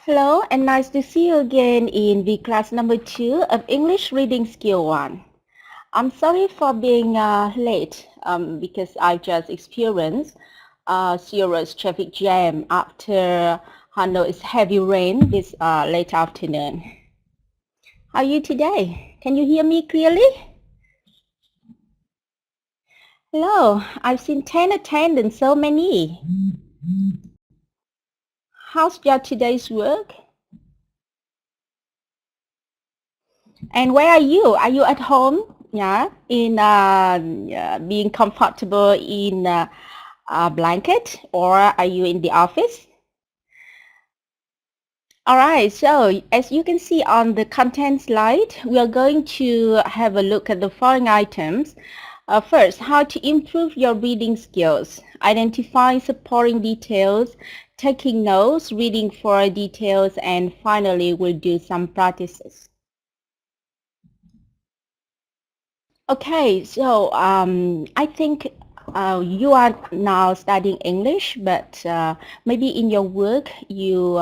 Hello and nice to see you again in Vclass number 2 of English Reading Skill 1. I'm sorry for being late because I just experienced a serious traffic jam after Hanoi's heavy rain this late afternoon. How are you today? Can you hear me clearly? Hello, I've seen 10 attendants, so many. How's your today's work? And where are you? Are you at home? Yeah, in being comfortable in a blanket, or are you in the office? All right, so as you can see on the content slide, we are going to have a look at the following items. First, how to improve your reading skills, identify supporting details, taking notes, reading for details, and finally we'll do some practices. Okay, so I think you are now studying English, but maybe in your work you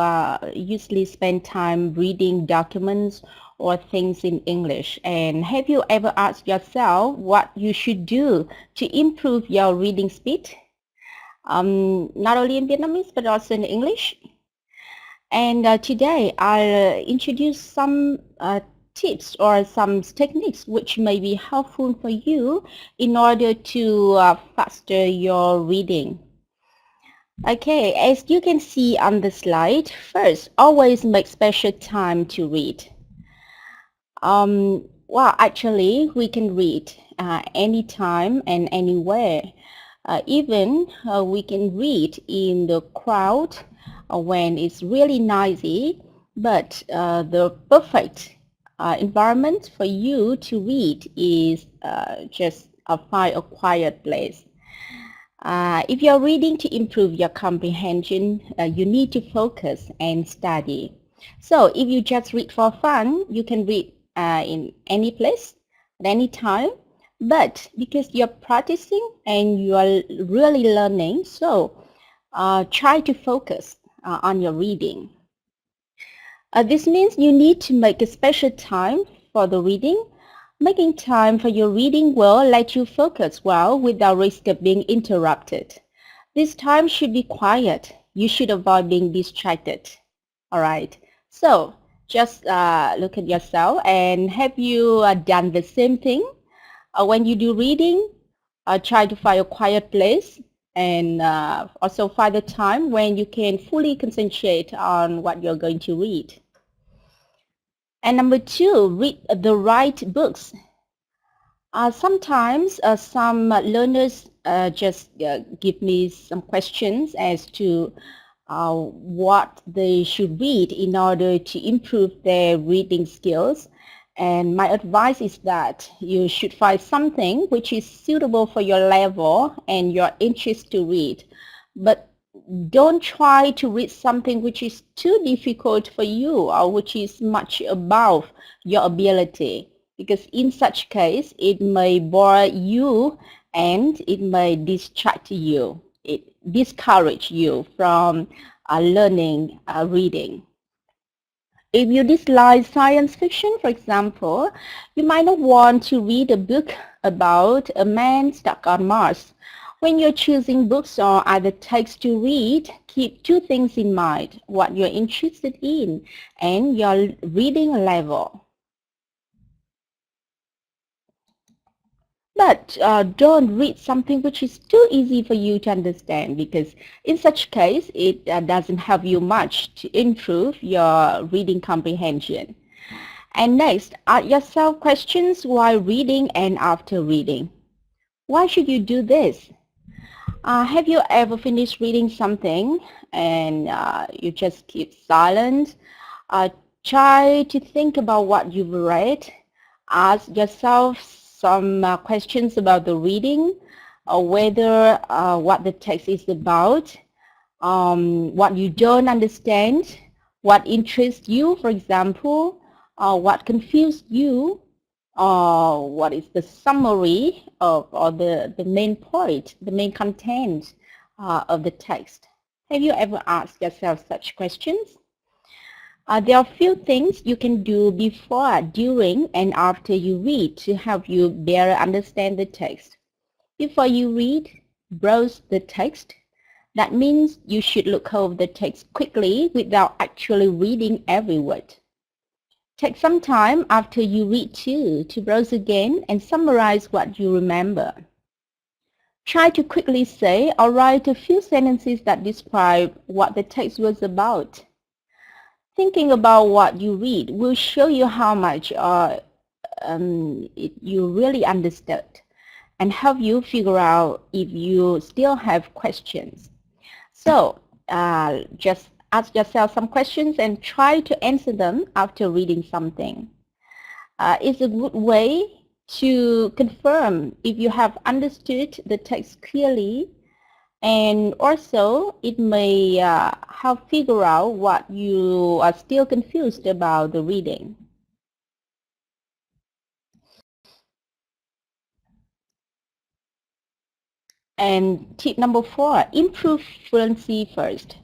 usually spend time reading documents or things in English. And have you ever asked yourself what you should do to improve your reading speed? Not only in Vietnamese, but also in English. And today I'll introduce some tips or some techniques which may be helpful for you in order to faster your reading. Okay, as you can see on the slide, first, always make special time to read. Well, actually, we can read anytime and anywhere. Even we can read in the crowd when it's really noisy, but the perfect environment for you to read is just find a quiet place. If you're reading to improve your comprehension, you need to focus and study. So if you just read for fun, you can read in any place, at any time. But because you're practicing and you are really learning, so try to focus on your reading. This means you need to make a special time for the reading. Making time for your reading will let you focus well without risk of being interrupted. This time should be quiet. You should avoid being distracted. Alright, so just look at yourself and have you done the same thing? When you do reading, try to find a quiet place and also find a time when you can fully concentrate on what you're going to read. And number 2, read the right books. Sometimes some learners just give me some questions as to what they should read in order to improve their reading skills. And my advice is that you should find something which is suitable for your level and your interest to read. But don't try to read something which is too difficult for you or which is much above your ability, because in such case it may bore you and it may distract you, it discourage you from learning reading. If you dislike science fiction, for example, you might not want to read a book about a man stuck on Mars. When you're choosing books or other texts to read, keep two things in mind: what you're interested in and your reading level. But don't read something which is too easy for you to understand, because in such case it doesn't help you much to improve your reading comprehension. And next, ask yourself questions while reading and after reading. Why should you do this? Have you ever finished reading something and you just keep silent? Try to think about what you've read. Ask yourself some questions about the reading, or whether what the text is about, what you don't understand, what interests you, for example, what confused you, what is the summary of, or the main point, the main content of the text. Have you ever asked yourself such questions? There are few things you can do before, during, and after you read to help you better understand the text. Before you read, browse the text. That means you should look over the text quickly without actually reading every word. Take some time after you read too to browse again and summarize what you remember. Try to quickly say or write a few sentences that describe what the text was about. Thinking about what you read will show you how much you really understood and help you figure out if you still have questions. So just ask yourself some questions and try to answer them after reading something. It's a good way to confirm if you have understood the text clearly, and also it may help figure out what you are still confused about the reading. And tip number 4, improve fluency first.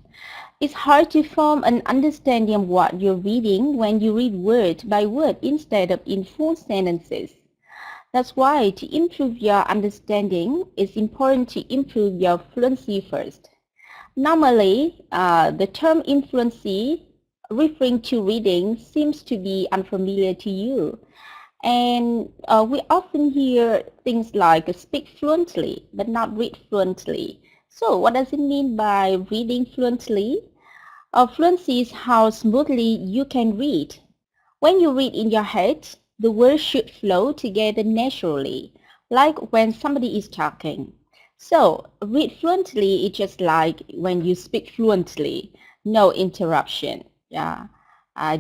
It's hard to form an understanding of what you're reading when you read word by word instead of in full sentences. That's why to improve your understanding, it's important to improve your fluency first. Normally, the term influency referring to reading seems to be unfamiliar to you. And we often hear things like speak fluently, but not read fluently. So what does it mean by reading fluently? Fluency is how smoothly you can read. When you read in your head, the words should flow together naturally, like when somebody is talking. So, read fluently is just like when you speak fluently, no interruption. Yeah,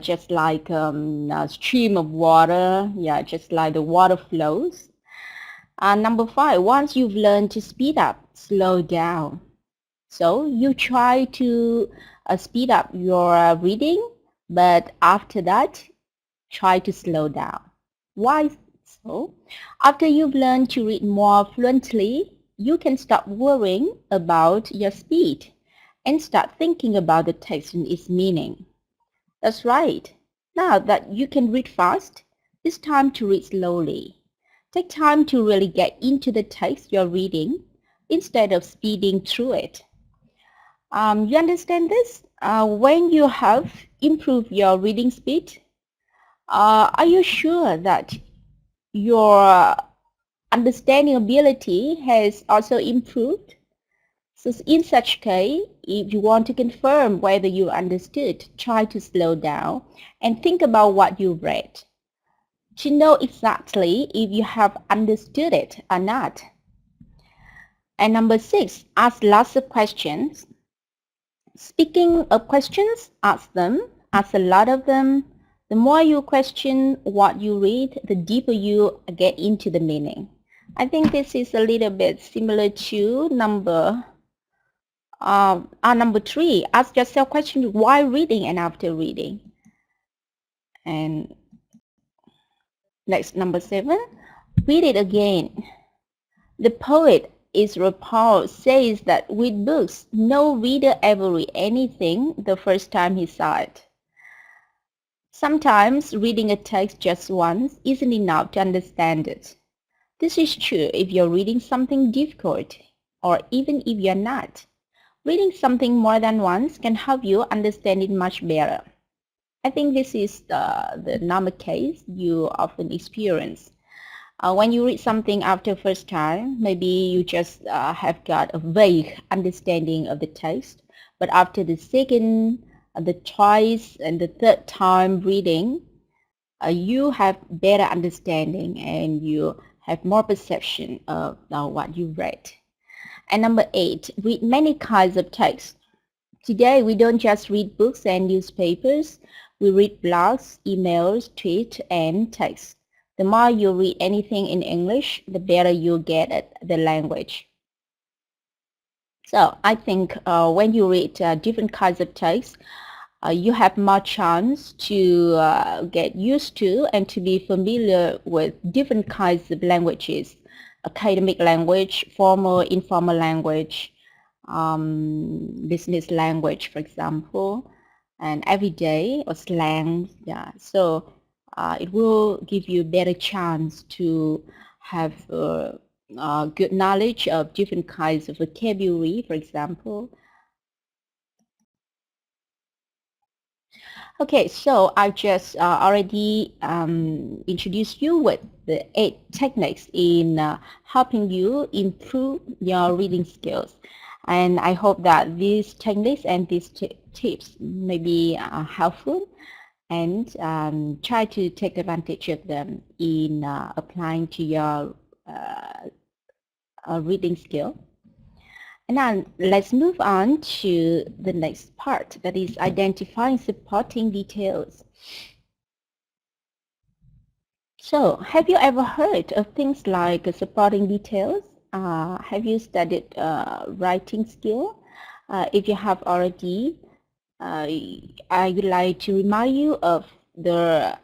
just like a stream of water. Yeah, just like the water flows. Number 5, once you've learned to speed up, slow down. So you try to speed up your reading, but after that, try to slow down. Why so? After you've learned to read more fluently, you can stop worrying about your speed and start thinking about the text and its meaning. That's right. Now that you can read fast, it's time to read slowly. Take time to really get into the text you're reading instead of speeding through it. You understand this? When you have improved your reading speed, are you sure that your understanding ability has also improved? So in such case, if you want to confirm whether you understood, try to slow down and think about what you read to know exactly if you have understood it or not. And number 6, ask lots of questions. Speaking of questions, ask them, ask a lot of them. The more you question what you read, the deeper you get into the meaning. I think this is a little bit similar to number 3. Ask yourself questions while reading and after reading. And next, number 7, read it again. The poet Israel Paul says that with books, no reader ever read anything the first time he saw it. Sometimes reading a text just once isn't enough to understand it. This is true if you're reading something difficult, or even if you're not. Reading something more than once can help you understand it much better. I think this is the normal case you often experience. When you read something after first time, maybe you just have got a vague understanding of the text, but after the second, the twice, and the third time reading, you have better understanding and you have more perception of what you read. And number 8, read many kinds of text. Today, we don't just read books and newspapers, we read blogs, emails, tweets, and text. The more you read anything in English, the better you get at the language. So I think when you read different kinds of text, you have more chance to get used to and to be familiar with different kinds of languages. Academic language, formal, informal language, business language, for example. and everyday or slang. Yeah, so it will give you a better chance to have good knowledge of different kinds of vocabulary, for example. Okay, so I just already introduced you with the 8 techniques in helping you improve your reading skills. And I hope that these techniques and these tips may be helpful, and try to take advantage of them in applying to your reading skill. And now let's move on to the next part, that is identifying supporting details. So, have you ever heard of things like supporting details? Have you studied writing skill? If you have already, I would like to remind you of the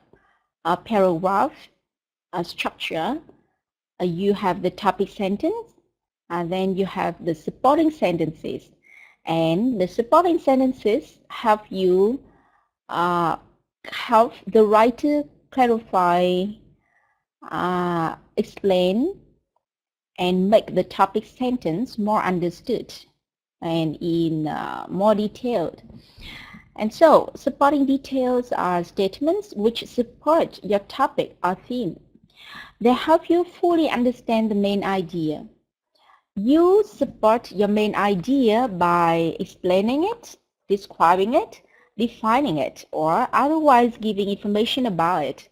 paragraph structure. You have the topic sentence, and then you have the supporting sentences. And the supporting sentences help you help the writer clarify, explain, and make the topic sentence more understood and in more detailed. And so, supporting details are statements which support your topic or theme. They help you fully understand the main idea. You support your main idea by explaining it, describing it, defining it, or otherwise giving information about it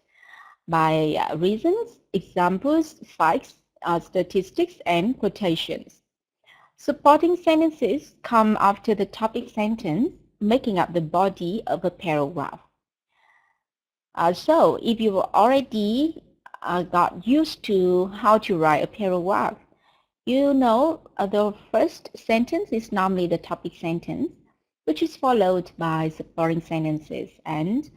by reasons, examples, facts, statistics, and quotations. Supporting sentences come after the topic sentence, making up the body of a paragraph. So if you've already got used to how to write a paragraph, you know the first sentence is normally the topic sentence, which is followed by supporting sentences, and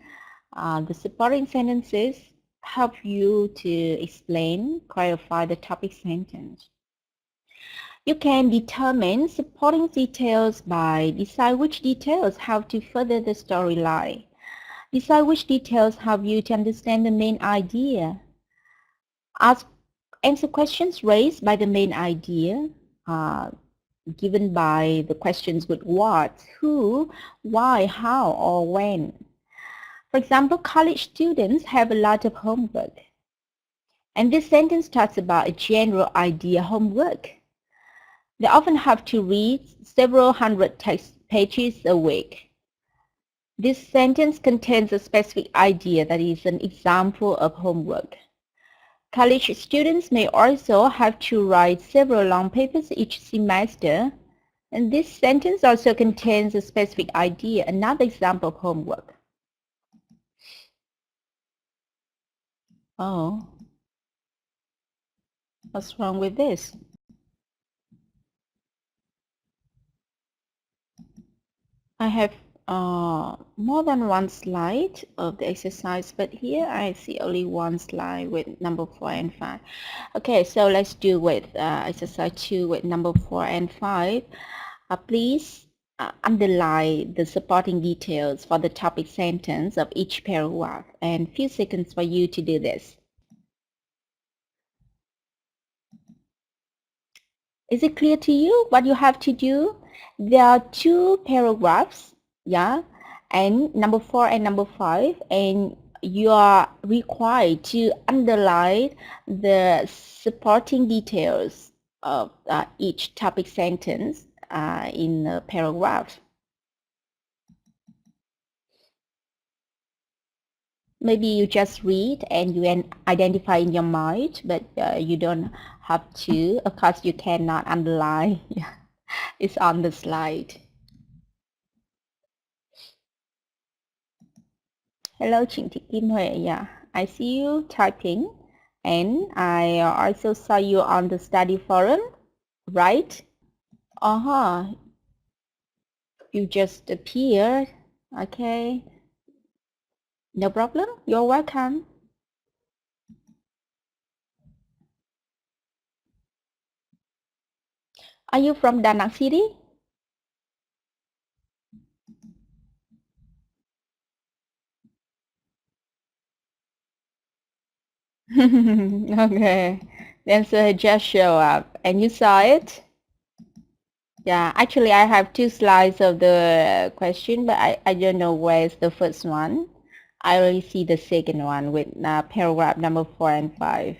the supporting sentences help you to explain, clarify the topic sentence. You can determine supporting details by decide which details help to further the storyline. Decide which details help you to understand the main idea. Answer questions raised by the main idea, given by the questions with what, who, why, how, or when. For example, college students have a lot of homework. And this sentence talks about a general idea homework. They often have to read several hundred text pages a week. This sentence contains a specific idea that is an example of homework. College students may also have to write several long papers each semester, and this sentence also contains a specific idea, another example of homework. Oh, what's wrong with this? I have more than one slide of the exercise, but here I see only one slide with number 4 and 5. Okay, so let's do with exercise 2 with number 4 and 5. Please underline the supporting details for the topic sentence of each paragraph, and few seconds for you to do this. Is it clear to you what you have to do? There are 2 paragraphs, yeah, and number 4 and number 5, and you are required to underline the supporting details of each topic sentence in a paragraph. Maybe you just read and you identify in your mind, but you don't have to. Of course, you cannot underline. It's on the slide. Hello, Trịnh Thị Kim Huệ. Yeah, I see you typing, and I also saw you on the study forum, right? Uh-huh. You just appeared. Okay. No problem. You're welcome. Are you from Da Nang City? Okay, the answer just show up and you saw it. Yeah, actually I have two slides of the question, but I don't know where's the first one. I only see the second one with paragraph number 4 and 5.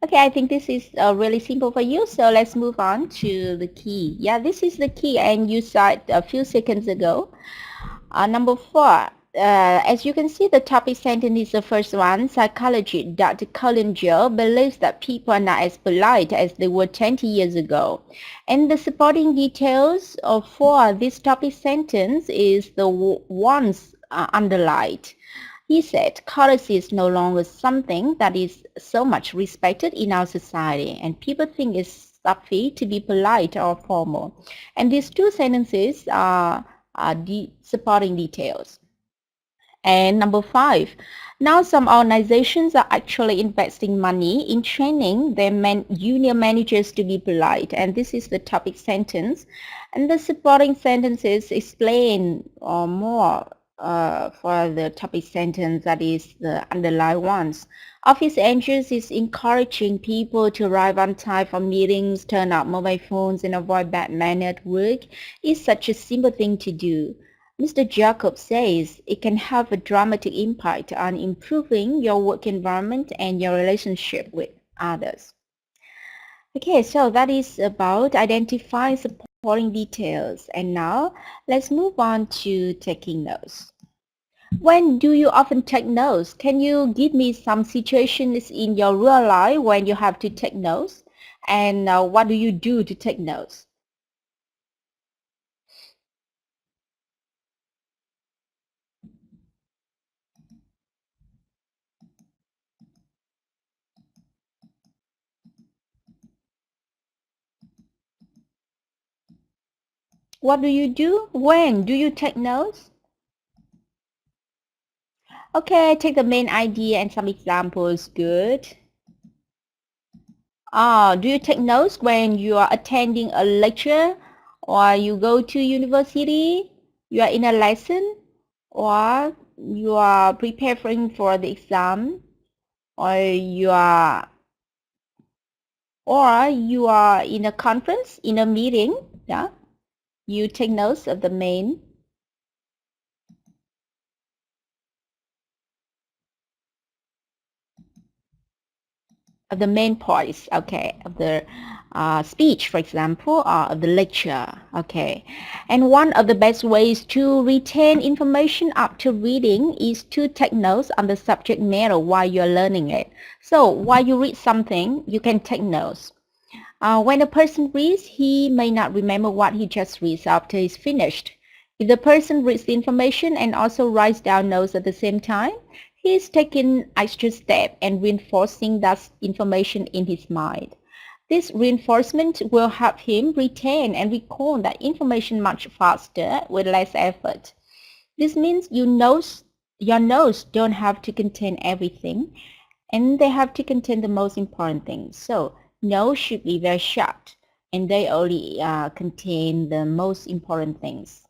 Okay, I think this is really simple for you, so let's move on to the key. Yeah, this is the key and you saw it a few seconds ago. Number 4, as you can see, the topic sentence is the first one. Psychologist Dr. Collinger believes that people are not as polite as they were 20 years ago. And the supporting details for this topic sentence is the ones underlined. He said, courtesy is no longer something that is so much respected in our society, and people think it's stuffy to be polite or formal. And these two sentences are the supporting details. And number 5, now some organizations are actually investing money in training their union managers to be polite. And this is the topic sentence. And the supporting sentences explain more for the topic sentence, that is the underlined ones. Office Angels is encouraging people to arrive on time for meetings, turn off mobile phones, and avoid bad manner at work. It's such a simple thing to do. Mr. Jacob says it can have a dramatic impact on improving your work environment and your relationship with others. Okay, so that is about identifying supporting details. And now let's move on to taking notes. When do you often take notes? Can you give me some situations in your real life when you have to take notes? And what do you do to take notes? What do you do? When do you take notes? Okay, take the main idea and some examples. Good. Do you take notes when you are attending a lecture or you go to university, you are in a lesson, or you are preparing for the exam, or you are in a conference, in a meeting, yeah? You take notes of the main points, okay, of the speech, for example, or of the lecture, okay. And one of the best ways to retain information after reading is to take notes on the subject matter while you're learning it. So while you read something, you can take notes. When a person reads, he may not remember what he just reads after he's finished. If the person reads the information and also writes down notes at the same time, he is taking extra step and reinforcing that information in his mind. This reinforcement will help him retain and recall that information much faster with less effort. This means your notes don't have to contain everything, and they have to contain the most important things. So notes should be very short, and they only contain the most important things.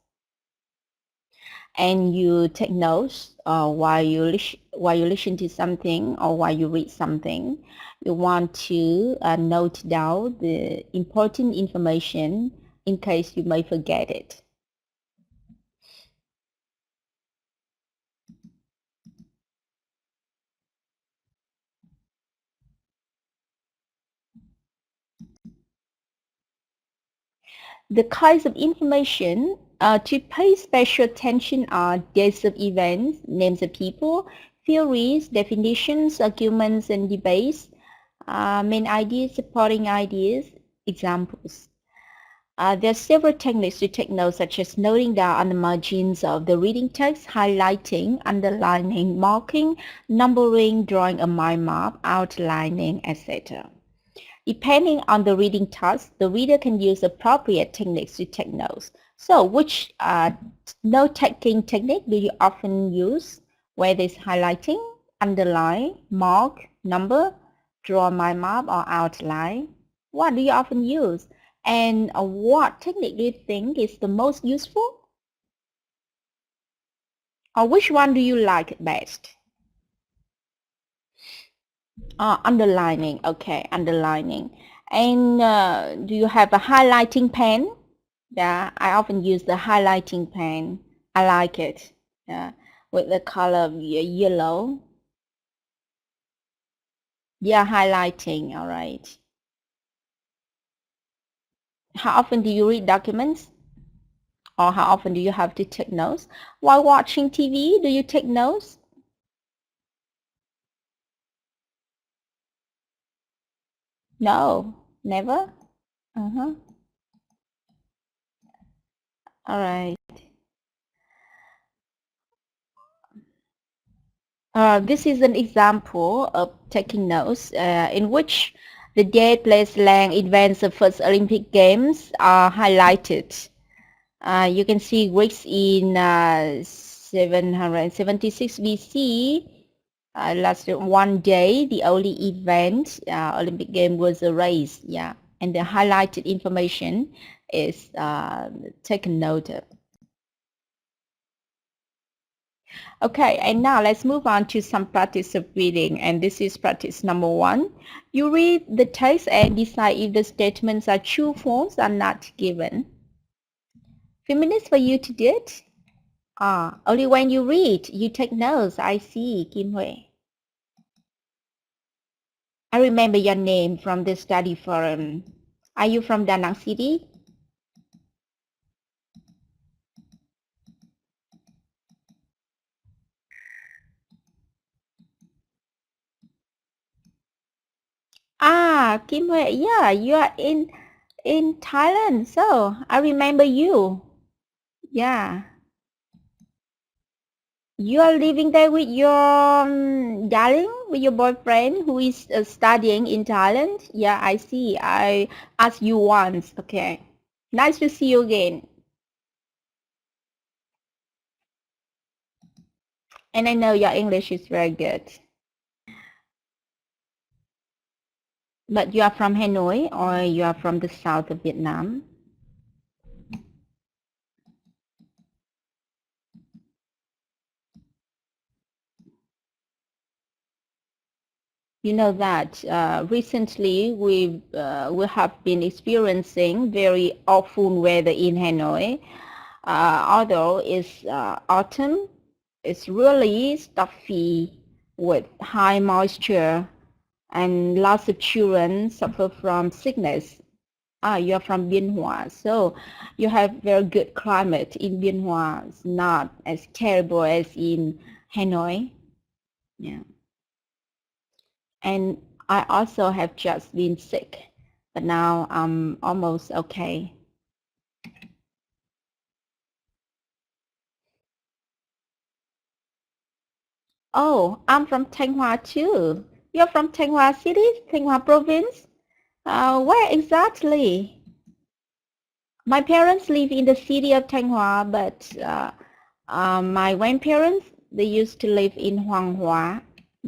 And you take notes while you listen to something or while you read something. You want to note down the important information in case you may forget it. The kinds of information to pay special attention are dates of events, names of people, theories, definitions, arguments, and debates, main ideas, supporting ideas, examples. There are several techniques to take notes, such as noting down on the margins of the reading text, highlighting, underlining, marking, numbering, drawing a mind map, outlining, etc. Depending on the reading task, the reader can use appropriate techniques to take notes. So which note-taking technique do you often use? Whether it's highlighting, underline, mark, number, draw a mind map, or outline? What do you often use? And what technique do you think is the most useful? Or which one do you like best? Underlining. Okay, underlining. And do you have a highlighting pen? Yeah, I often use the highlighting pen. I like it. Yeah, with the color yellow. Yeah, highlighting. All right. How often do you read documents? Or how often do you have to take notes? While watching TV, do you take notes? No, never. Uh-huh. All right. This is an example of taking notes in which the date, place, length, events of first Olympic Games are highlighted. You can see Greeks in 776 BC lasted one day. The only event, Olympic game, was a race. Yeah, and the highlighted information is taken note of. Okay, and now let's move on to some practice of reading, and this is practice number 1. You read the text and decide if the statements are true, false, or not given. Few minutes for you to do it. Only when you read, you take notes. I see, Kim Hui. I remember your name from the study forum. Are you from Da Nang City? Kim Hui, yeah, you are in Thailand, so I remember you. Yeah. You are living there with your darling, with your boyfriend who is studying in Thailand? Yeah, I see. I asked you once. Okay. Nice to see you again. And I know your English is very good. But you are from Hanoi or you are from the south of Vietnam? You know that recently we have been experiencing very awful weather in Hanoi. Although it's autumn, it's really stuffy with high moisture and lots of children suffer from sickness. You're from Bien Hoa, so you have very good climate in Bien Hoa. It's not as terrible as in Hanoi. Yeah. And I also have just been sick, but now I'm almost okay. Oh, I'm from Thanh Hoa too. You're from Thanh Hoa City, Thanh Hoa Province? Where exactly? My parents live in the city of Thanh Hoa, but my grandparents, they used to live in Hoàng Hoa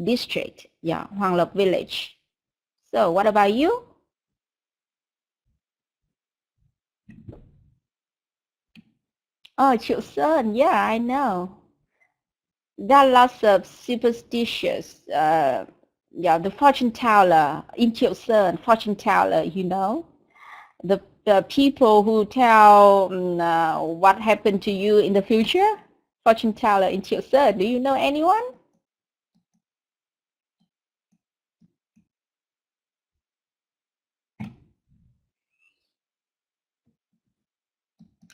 district, yeah, Hoàng Lộc village. So what about you? Oh, Triệu Sơn, yeah, I know. There are lots of superstitious, yeah, the fortune teller in Triệu Sơn, fortune teller, you know, the people who tell what happened to you in the future, fortune teller in Triệu Sơn. Do you know anyone?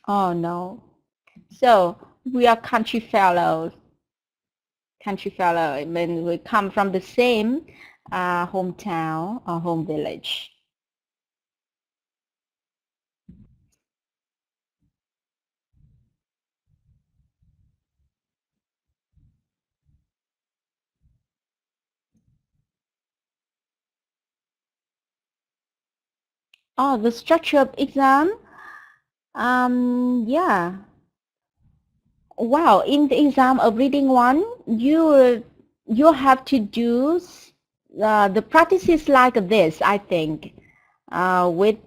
Oh no. So we are country fellows. Country fellow. I mean, we come from the same hometown or home village. Oh, the structure of exam. Yeah. Wow, in the exam of reading one, you have to do the practices like this, I think, with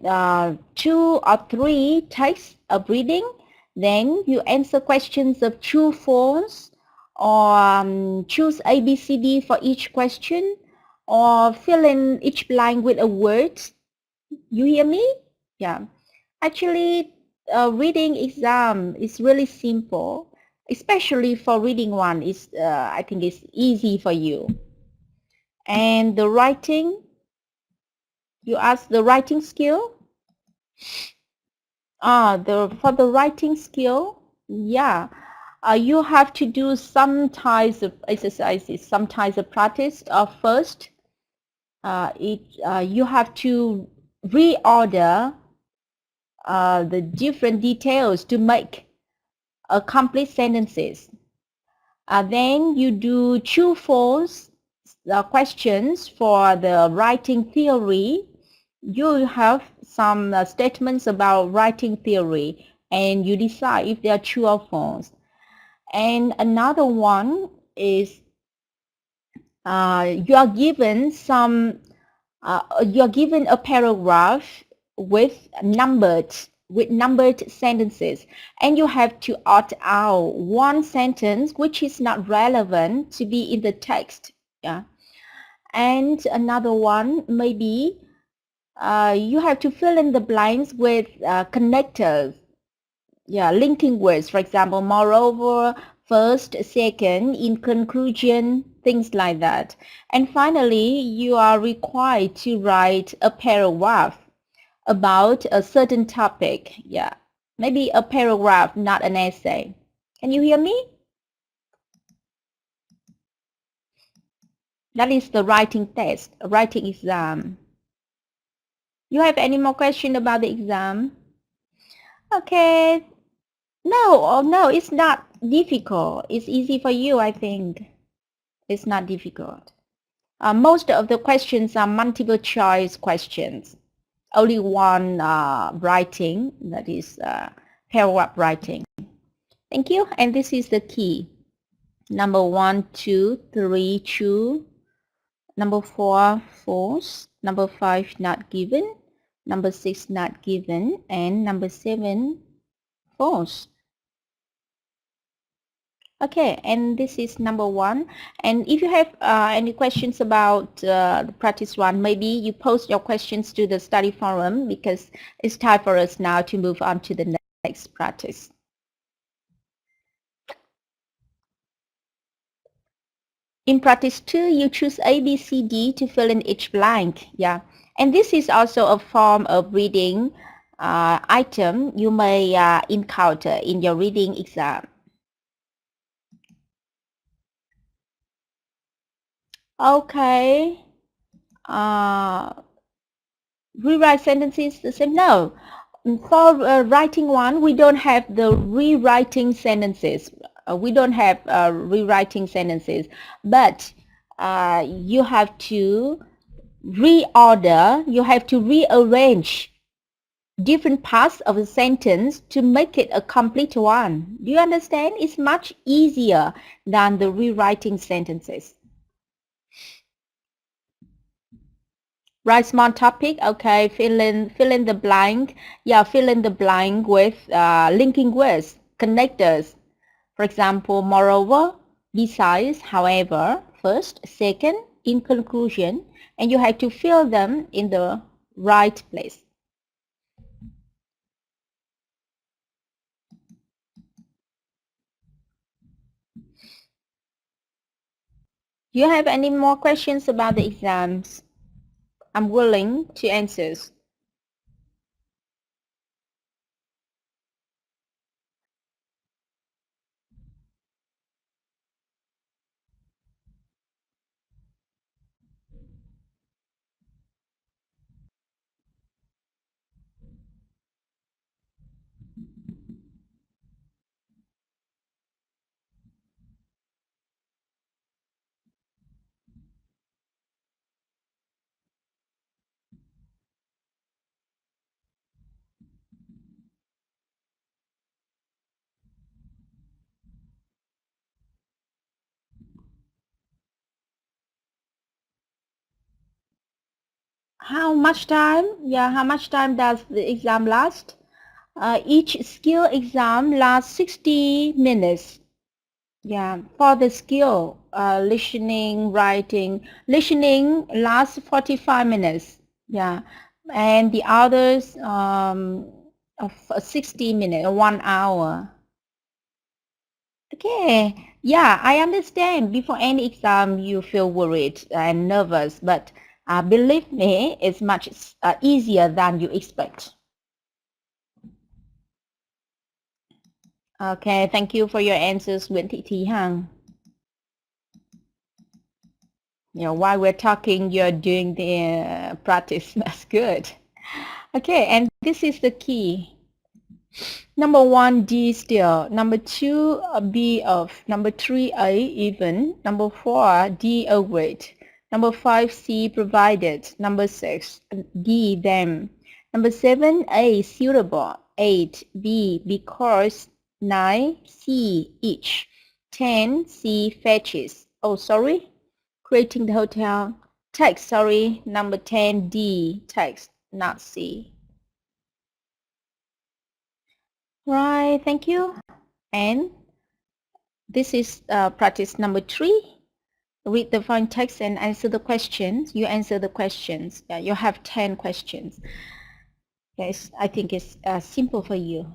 2 or 3 texts of reading. Then you answer questions of true, false, or choose A, B, C, D for each question, or fill in each blank with a word. You hear me? Yeah. Actually, reading exam is really simple, especially for reading one. Is I think it's easy for you. And the writing, you ask the writing skill. For the writing skill, yeah, you have to do some types of exercises, some types of practice. First, you have to reorder the different details to make a complete sentences. Then you do true false questions for the writing theory. You have some statements about writing theory and you decide if they are true or false. And another one is you are given a paragraph with numbered sentences, and you have to opt out one sentence which is not relevant to be in the text. Yeah. And another one maybe you have to fill in the blanks with connectors. Yeah, linking words, for example, moreover, first, second, in conclusion, things like that. And finally, you are required to write a paragraph about a certain topic. Yeah, maybe a paragraph, not an essay. Can you hear me? That is the writing test, writing exam. You have any more question about the exam? Okay. No, it's not difficult. It's easy for you, I think. It's not difficult. Most of the questions are multiple choice questions. Only one writing, that is paragraph writing. Thank you. And this is the key. Number 1, 2, 3, true. Number 4, false. Number 5, not given. Number 6, not given. And number 7, false. Okay, and this is number 1. And if you have any questions about the practice 1, maybe you post your questions to the study forum, because it's time for us now to move on to the next practice. In practice 2, you choose A, B, C, D to fill in each blank. Yeah, and this is also a form of reading item you may encounter in your reading exam. Okay. Rewrite sentences the same? No. For writing one, we don't have the rewriting sentences. We don't have rewriting sentences, but you have to reorder, you have to rearrange different parts of a sentence to make it a complete one. Do you understand? It's much easier than the rewriting sentences. Write small topic. Okay, fill in the blank. Yeah, fill in the blank with linking words, connectors. For example, moreover, besides, however, first, second, in conclusion, and you have to fill them in the right place. Do you have any more questions about the exams? I'm willing to answer. How much time? Yeah, how much time does the exam last? Each skill exam lasts 60 minutes. Yeah, for the skill, listening, writing, listening lasts 45 minutes. Yeah, and the others of 60 minutes, 1 hour. Okay, yeah, I understand. Before any exam, you feel worried and nervous, but believe me, it's much easier than you expect. Okay, thank you for your answers, Nguyễn Thị Thí Hằng. While we're talking, you're doing the practice. That's good. Okay, and this is the key. Number 1, D still. Number 2, B off. Number 3, A even. Number 4, D overweight. Number 5, C provided. Number 6, D them. Number 7, A suitable. 8, B because. 9, C each. 10, C fetches. Oh, sorry. Creating the hotel. Text, sorry. Number 10, D text, not C. Right, thank you. And this is practice number 3. Read the fine text and answer the questions. You answer the questions. You have 10 questions. Yes, I think it's simple for you.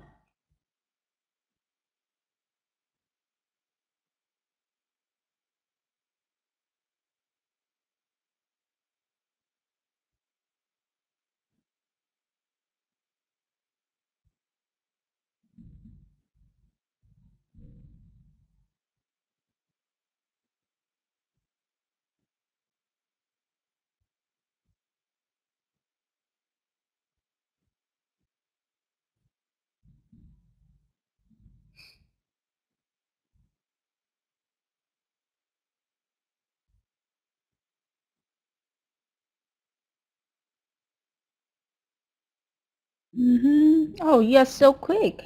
Oh, you're so quick.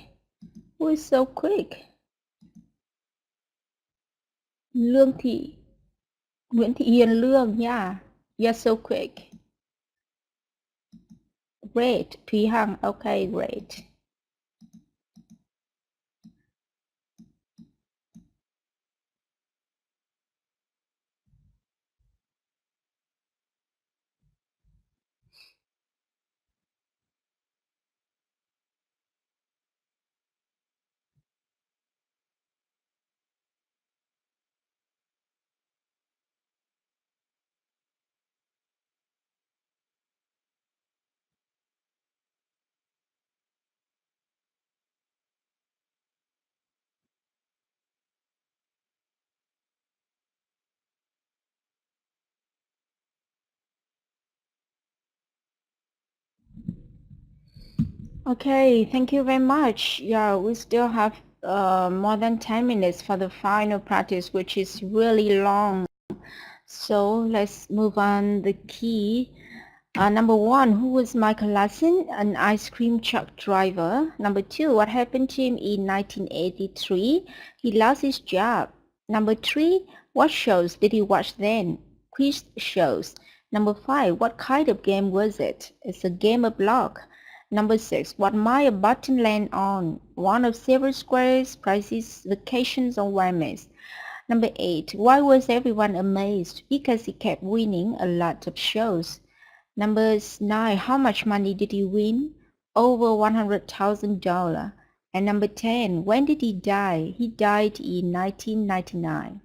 Who is so quick? Lương Thị. Nguyễn Thị Hiền Lương, yeah. You're so quick. Great. Thúy Hằng, okay, great. Okay, thank you very much. Yeah, we still have more than 10 minutes for the final practice, which is really long. So let's move on the key. Number 1, who was Michael Lassen? An ice cream truck driver. Number 2, what happened to him in 1983? He lost his job. Number 3, what shows did he watch then? Quiz shows. Number 5, what kind of game was it? It's a game of luck. Number 6, what might a button land on? One of several squares, prizes, vacations, or whammies. Number 8, why was everyone amazed? Because he kept winning a lot of shows. Number 9, how much money did he win? Over $100,000. And number 10, when did he die? He died in 1999.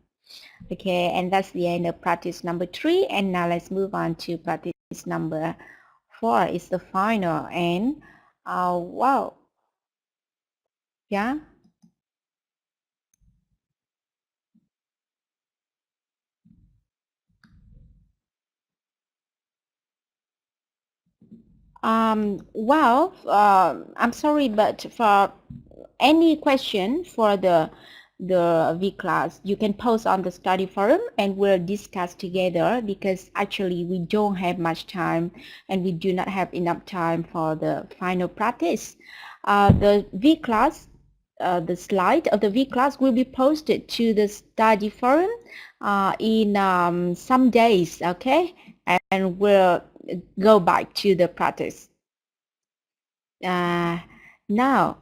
Okay, and that's the end of practice number 3. And now let's move on to practice number 4. It's the final. And wow, yeah. Well, I'm sorry, but for any question for the Vclass, you can post on the study forum and we'll discuss together, because actually we don't have much time and we do not have enough time for the final practice. The Vclass, the slide of the Vclass will be posted to the study forum in some days, okay? And we'll go back to the practice. Now,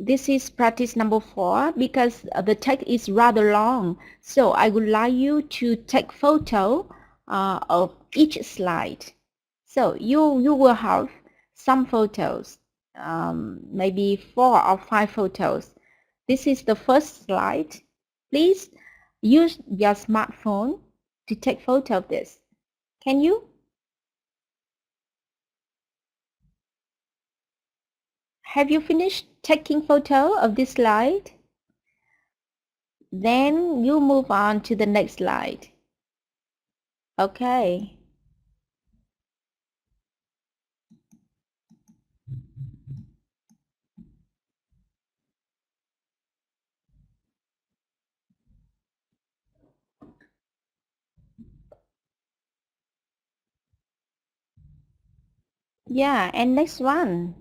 this is practice number 4 because the text is rather long. So I would like you to take photo of each slide. So you will have some photos, maybe 4 or 5 photos. This is the first slide. Please use your smartphone to take photo of this. Can you? Have you finished taking photo of this slide? Then you move on to the next slide. Okay. Yeah, and next one.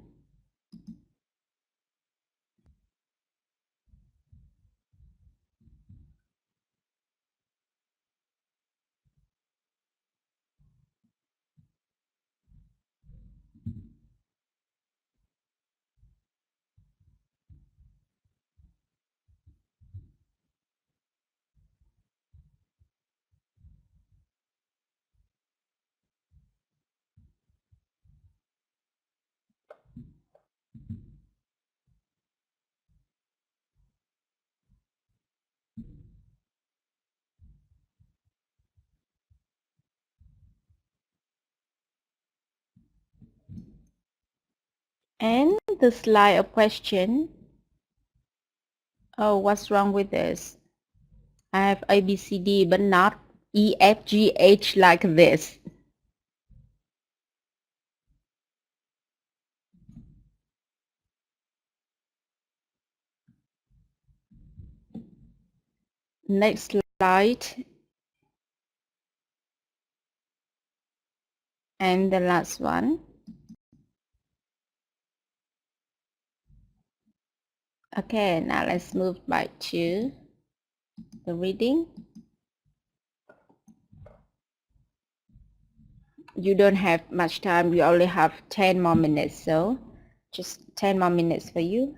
And the slide of question. Oh, what's wrong with this? I have A, B, C, D, but not E, F, G, H like this. Next slide. And the last one. Okay, now let's move back to the reading. You don't have much time. You only have 10 more minutes, so just 10 more minutes for you.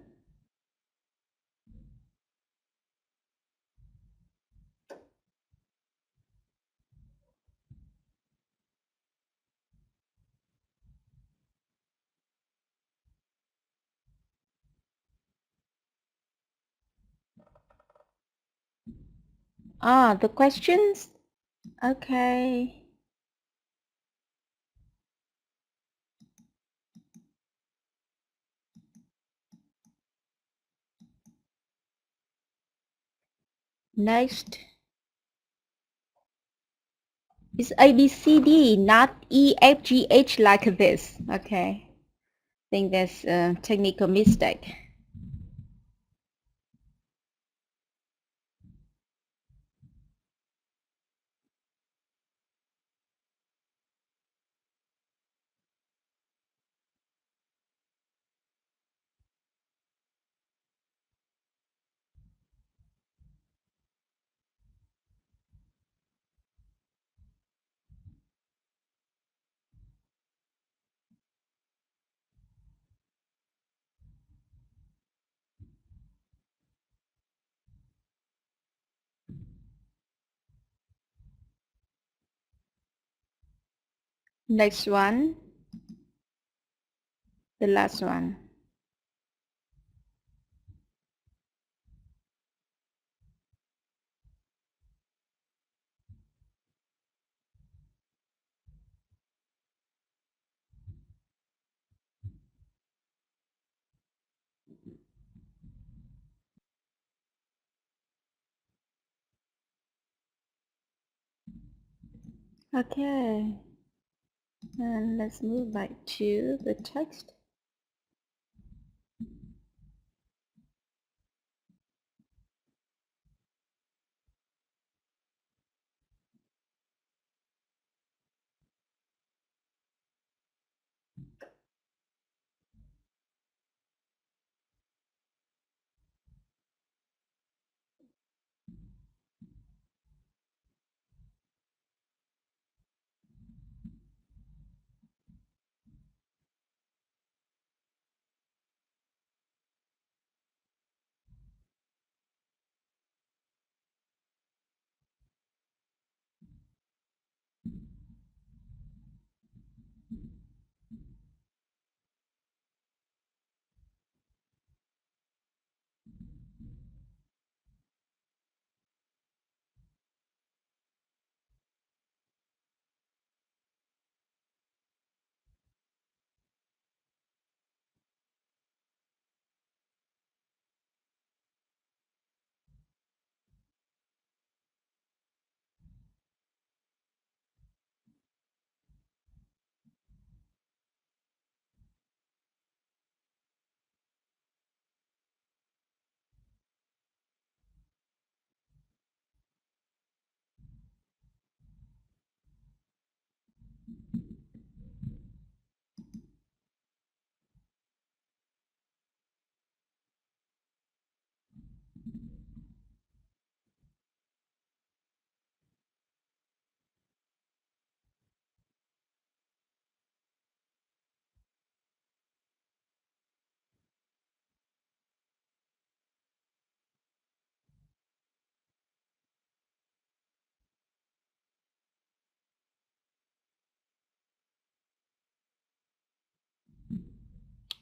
Ah, the questions? Okay. Next. It's A, B, C, D, not E, F, G, H like this. Okay. I think that's a technical mistake. Next one. The last one. Okay. And let's move back to the text.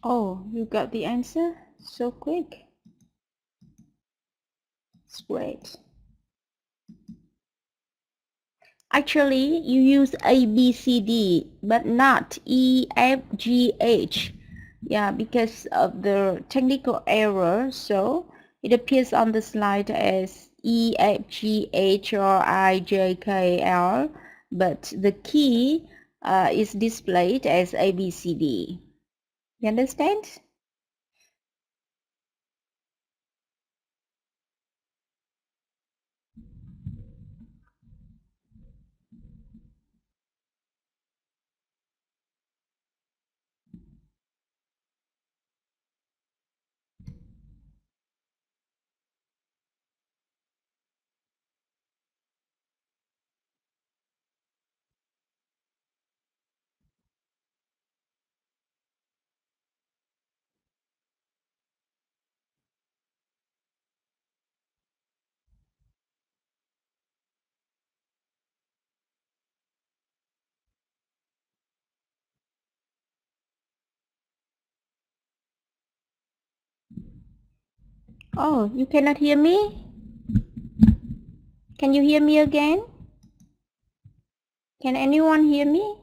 Oh, you got the answer so quick. It's great. Actually, you use A, B, C, D, but not E, F, G, H. Yeah, because of the technical error, so it appears on the slide as E, F, G, H, or I, J, K, L, but the key is displayed as A, B, C, D. You understand? Oh, you cannot hear me? Can you hear me again? Can anyone hear me?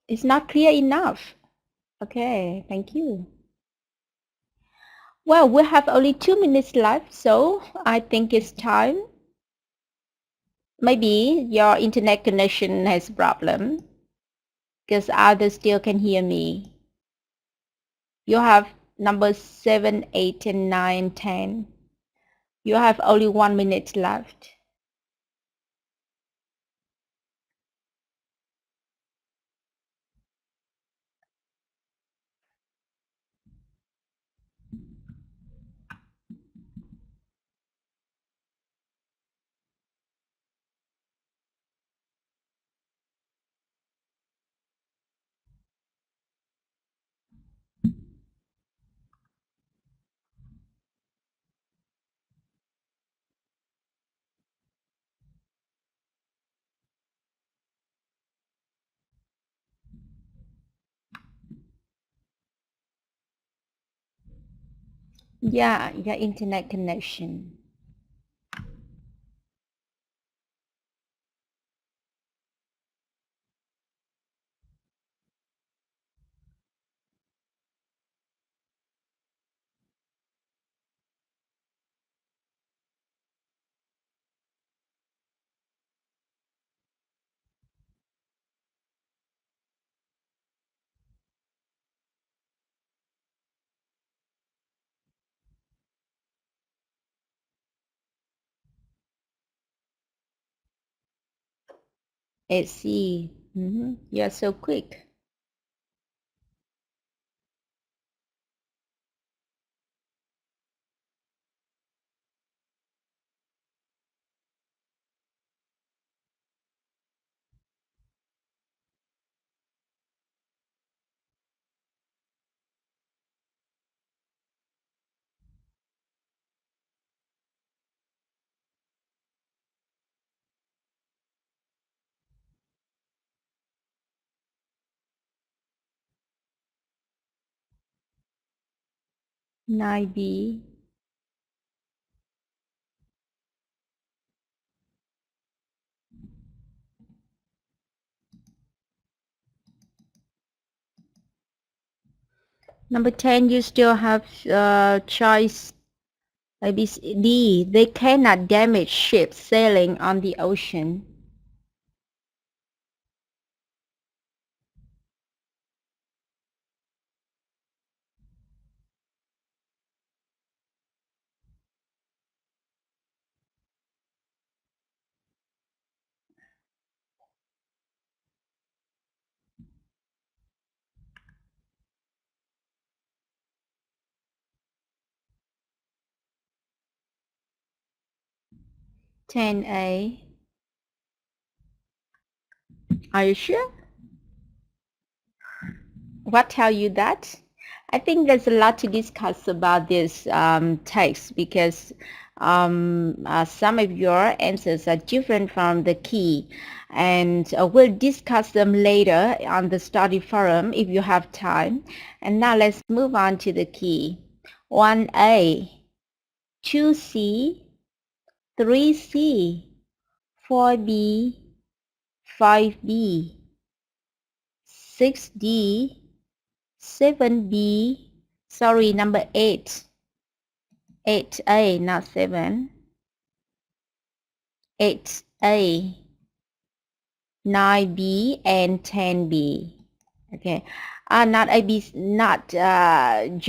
It's not clear enough. Okay, thank you. Well, we have only 2 minutes left, so I think it's time. Maybe your internet connection has a problem, because others still can hear me. You have numbers 7, 8, and 9, 10. You have only 1 minute left. Yeah, your internet connection. Let's see. You're so quick. Nine B. Number 10, you still have choice maybe D. They cannot damage ships sailing on the ocean. Ten A. Are you sure? What tell you that? I think there's a lot to discuss about this text because some of your answers are different from the key, and we'll discuss them later on the study forum if you have time. And now let's move on to the key. 1A, 2C, 3C, 4B, 5B, 6D, 7B, sorry, number 8, 8A, not 7, 8A, 9B, and 10B. Okay, not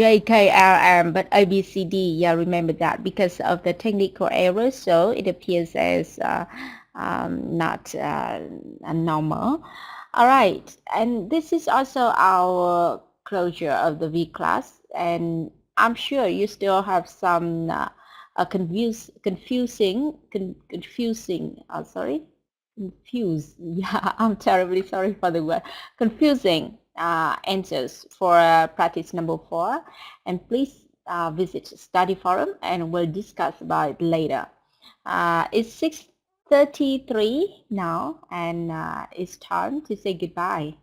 JKRM, but ABCD. Yeah, remember that because of the technical error, so it appears as not normal. All right, and this is also our closure of the Vclass, and I'm sure you still have some confusing. Yeah, I'm terribly sorry for the word. Confusing answers for practice number 4, and please visit study forum and we'll discuss about it later. It's 6:33 now, and it's time to say goodbye.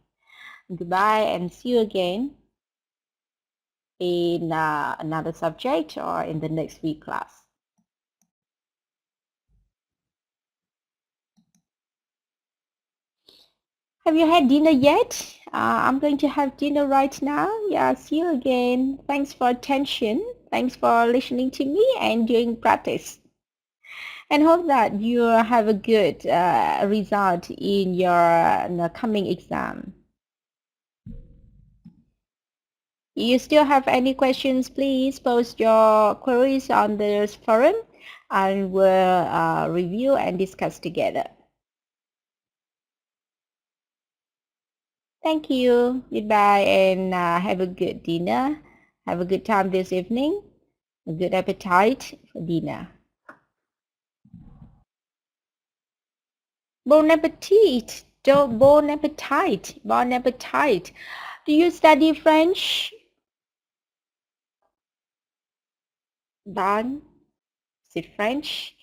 Goodbye, and see you again in another subject or in the next week class. Have you had dinner yet? I'm going to have dinner right now. Yeah, see you again. Thanks for attention. Thanks for listening to me and doing practice. And hope that you have a good result in your coming exam. If you still have any questions, please post your queries on the forum and we'll review and discuss together. Thank you. Goodbye, and have a good dinner. Have a good time this evening. A good appetite for dinner. Bon appetit. Bon appetit. Bon appetit. Do you study French? Bon. Is it French?